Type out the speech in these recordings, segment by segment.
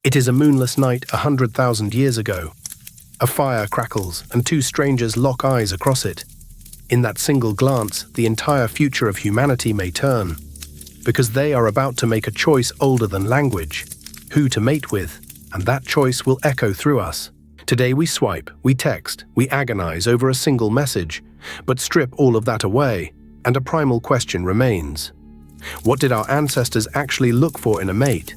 It is a moonless night 100,000 years ago. A fire crackles and two strangers lock eyes across it. In that single glance, the entire future of humanity may turn, because they are about to make a choice older than language, who to mate with, and that choice will echo through us. Today we swipe, we text, we agonize over a single message, but strip all of that away, and a primal question remains. What did our ancestors actually look for in a mate?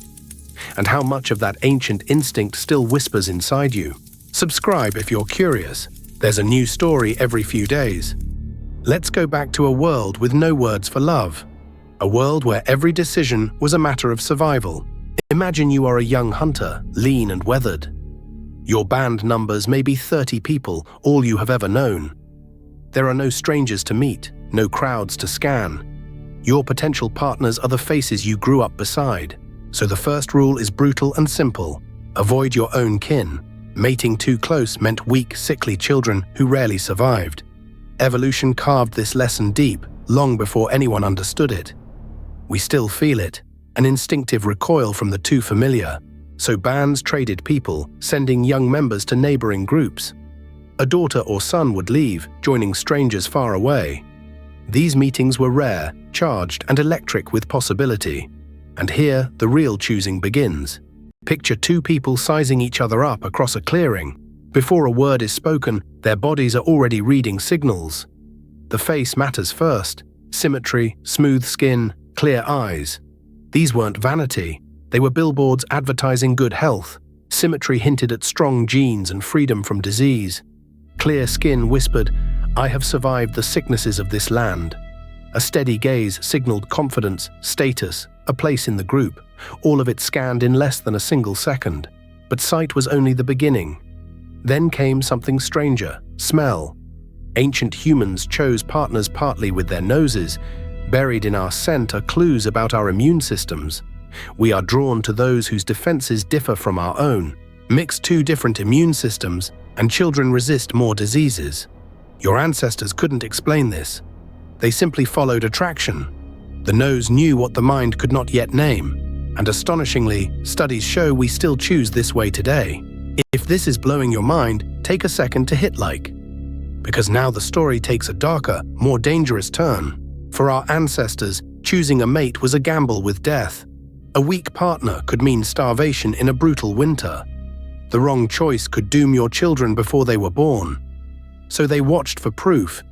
And how much of that ancient instinct still whispers inside you? Subscribe if you're curious. There's a new story every few days. Let's go back to a world with no words for love. A world where every decision was a matter of survival. Imagine you are a young hunter, lean and weathered. Your band numbers may be 30 people, all you have ever known. There are no strangers to meet, no crowds to scan. Your potential partners are the faces you grew up beside. So the first rule is brutal and simple. Avoid your own kin. Mating too close meant weak, sickly children who rarely survived. Evolution carved this lesson deep, long before anyone understood it. We still feel it, an instinctive recoil from the too familiar. So bands traded people, sending young members to neighboring groups. A daughter or son would leave, joining strangers far away. These meetings were rare, charged and electric with possibility. And here, the real choosing begins. Picture two people sizing each other up across a clearing. Before a word is spoken, their bodies are already reading signals. The face matters first. Symmetry, smooth skin, clear eyes. These weren't vanity. They were billboards advertising good health. Symmetry hinted at strong genes and freedom from disease. Clear skin whispered, "I have survived the sicknesses of this land." A steady gaze signaled confidence, status, a place in the group, all of it scanned in less than a single second. But sight was only the beginning. Then came something stranger, smell. Ancient humans chose partners partly with their noses. Buried in our scent are clues about our immune systems. We are drawn to those whose defenses differ from our own. Mix two different immune systems, and children resist more diseases. Your ancestors couldn't explain this. They simply followed attraction. The nose knew what the mind could not yet name. And astonishingly, studies show we still choose this way today. If this is blowing your mind, take a second to hit like. Because now the story takes a darker, more dangerous turn. For our ancestors, choosing a mate was a gamble with death. A weak partner could mean starvation in a brutal winter. The wrong choice could doom your children before they were born. So they watched for proof,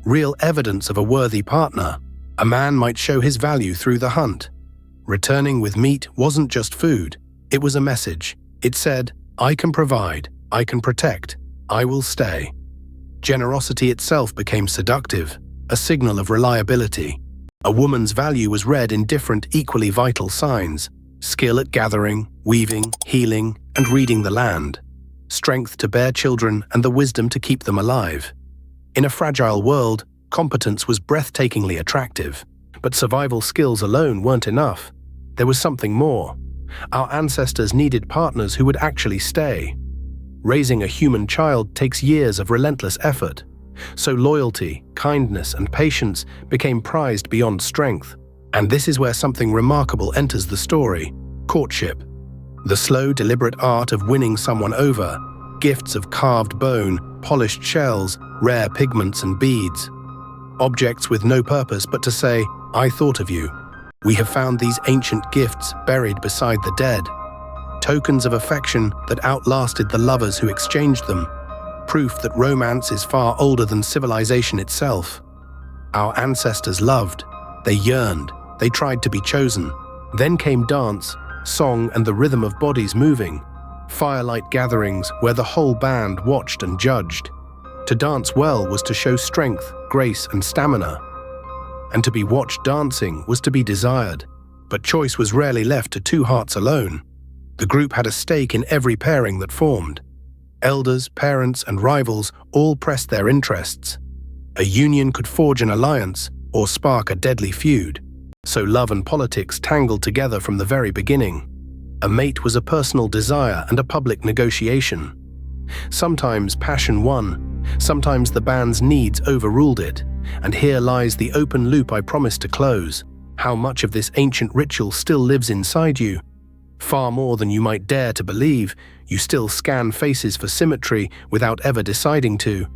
real evidence of a worthy partner. A man might show his value through the hunt. Returning with meat wasn't just food, it was a message. It said, "I can provide, I can protect, I will stay." Generosity itself became seductive, a signal of reliability. A woman's value was read in different, equally vital signs: skill at gathering, weaving, healing, and reading the land, strength to bear children, and the wisdom to keep them alive. In a fragile world, competence was breathtakingly attractive. But survival skills alone weren't enough. There was something more. Our ancestors needed partners who would actually stay. Raising a human child takes years of relentless effort. So loyalty, kindness, and patience became prized beyond strength. And this is where something remarkable enters the story: courtship. The slow, deliberate art of winning someone over. Gifts of carved bone, polished shells, rare pigments and beads. Objects with no purpose but to say, "I thought of you." We have found these ancient gifts buried beside the dead. Tokens of affection that outlasted the lovers who exchanged them. Proof that romance is far older than civilization itself. Our ancestors loved, they yearned, they tried to be chosen. Then came dance, song, and the rhythm of bodies moving. Firelight gatherings where the whole band watched and judged. To dance well was to show strength, grace, and stamina. And to be watched dancing was to be desired. But choice was rarely left to two hearts alone. The group had a stake in every pairing that formed. Elders, parents, and rivals all pressed their interests. A union could forge an alliance or spark a deadly feud. So love and politics tangled together from the very beginning. A mate was a personal desire and a public negotiation. Sometimes passion won, sometimes the band's needs overruled it. And here lies the open loop I promised to close. How much of this ancient ritual still lives inside you? Far more than you might dare to believe, you still scan faces for symmetry without ever deciding to.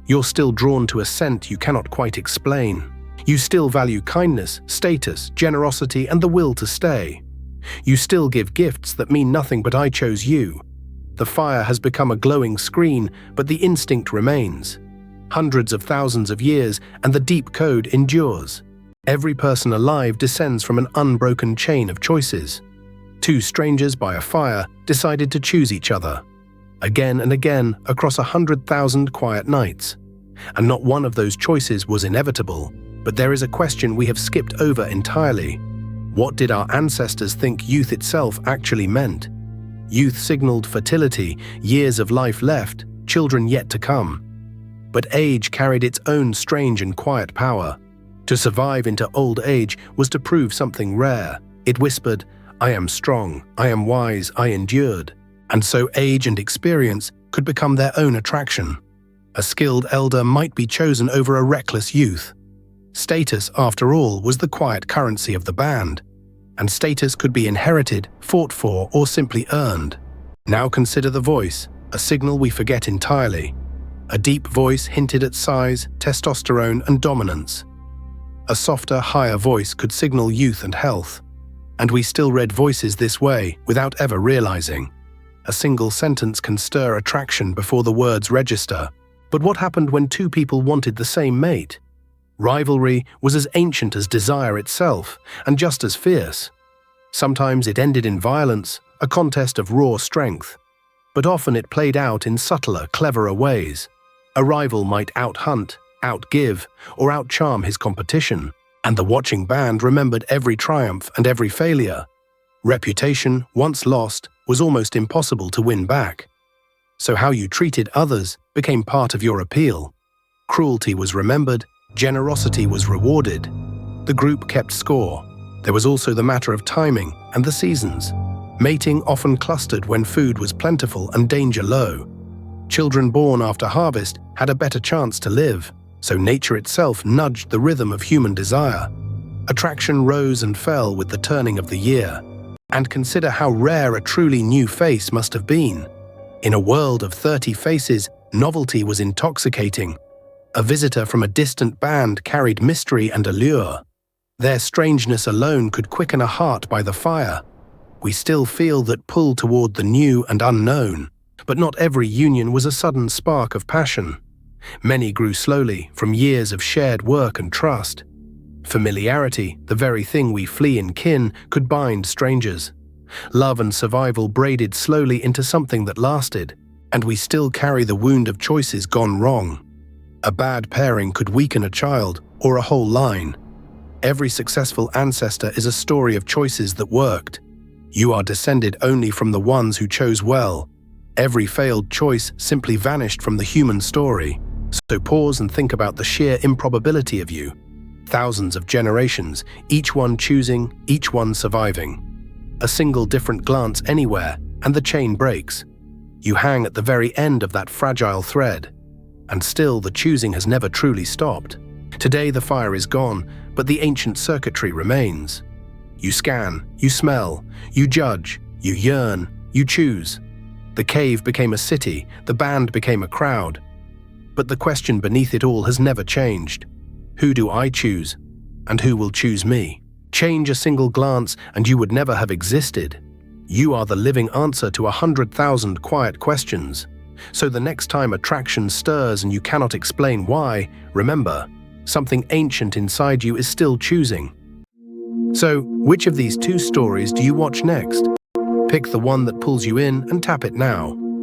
You're still drawn to a scent you cannot quite explain. You still value kindness, status, generosity, and the will to stay. You still give gifts that mean nothing but "I chose you." The fire has become a glowing screen, but the instinct remains. Hundreds of thousands of years, and the deep code endures. Every person alive descends from an unbroken chain of choices. Two strangers by a fire decided to choose each other. Again and again across 100,000 quiet nights. And not one of those choices was inevitable, but there is a question we have skipped over entirely. What did our ancestors think youth itself actually meant? Youth signaled fertility, years of life left, children yet to come. But age carried its own strange and quiet power. To survive into old age was to prove something rare. It whispered, "I am strong, I am wise, I endured." And so age and experience could become their own attraction. A skilled elder might be chosen over a reckless youth. Status, after all, was the quiet currency of the band. And status could be inherited, fought for, or simply earned. Now consider the voice, a signal we forget entirely. A deep voice hinted at size, testosterone, and dominance. A softer, higher voice could signal youth and health. And we still read voices this way without ever realizing. A single sentence can stir attraction before the words register. But what happened when two people wanted the same mate? Rivalry was as ancient as desire itself, and just as fierce. Sometimes it ended in violence, a contest of raw strength. But often it played out in subtler, cleverer ways. A rival might out-hunt, out-give, or out-charm his competition, and the watching band remembered every triumph and every failure. Reputation, once lost, was almost impossible to win back. So how you treated others became part of your appeal. Cruelty was remembered, generosity was rewarded. The group kept score. There was also the matter of timing and the seasons. Mating often clustered when food was plentiful and danger low. Children born after harvest had a better chance to live, so nature itself nudged the rhythm of human desire. Attraction rose and fell with the turning of the year. And consider how rare a truly new face must have been. In a world of 30 faces, novelty was intoxicating. A visitor from a distant band carried mystery and allure. Their strangeness alone could quicken a heart by the fire. We still feel that pull toward the new and unknown, but not every union was a sudden spark of passion. Many grew slowly from years of shared work and trust. Familiarity, the very thing we flee in kin, could bind strangers. Love and survival braided slowly into something that lasted, and we still carry the wound of choices gone wrong. A bad pairing could weaken a child or a whole line. Every successful ancestor is a story of choices that worked. You are descended only from the ones who chose well. Every failed choice simply vanished from the human story. So pause and think about the sheer improbability of you. Thousands of generations, each one choosing, each one surviving. A single different glance anywhere, and the chain breaks. You hang at the very end of that fragile thread. And still the choosing has never truly stopped. Today the fire is gone, but the ancient circuitry remains. You scan, you smell, you judge, you yearn, you choose. The cave became a city, the band became a crowd. But the question beneath it all has never changed. Who do I choose? And who will choose me? Change a single glance and you would never have existed. You are the living answer to 100,000 quiet questions. So the next time attraction stirs and you cannot explain why, remember, something ancient inside you is still choosing. So, which of these two stories do you watch next? Pick the one that pulls you in and tap it now.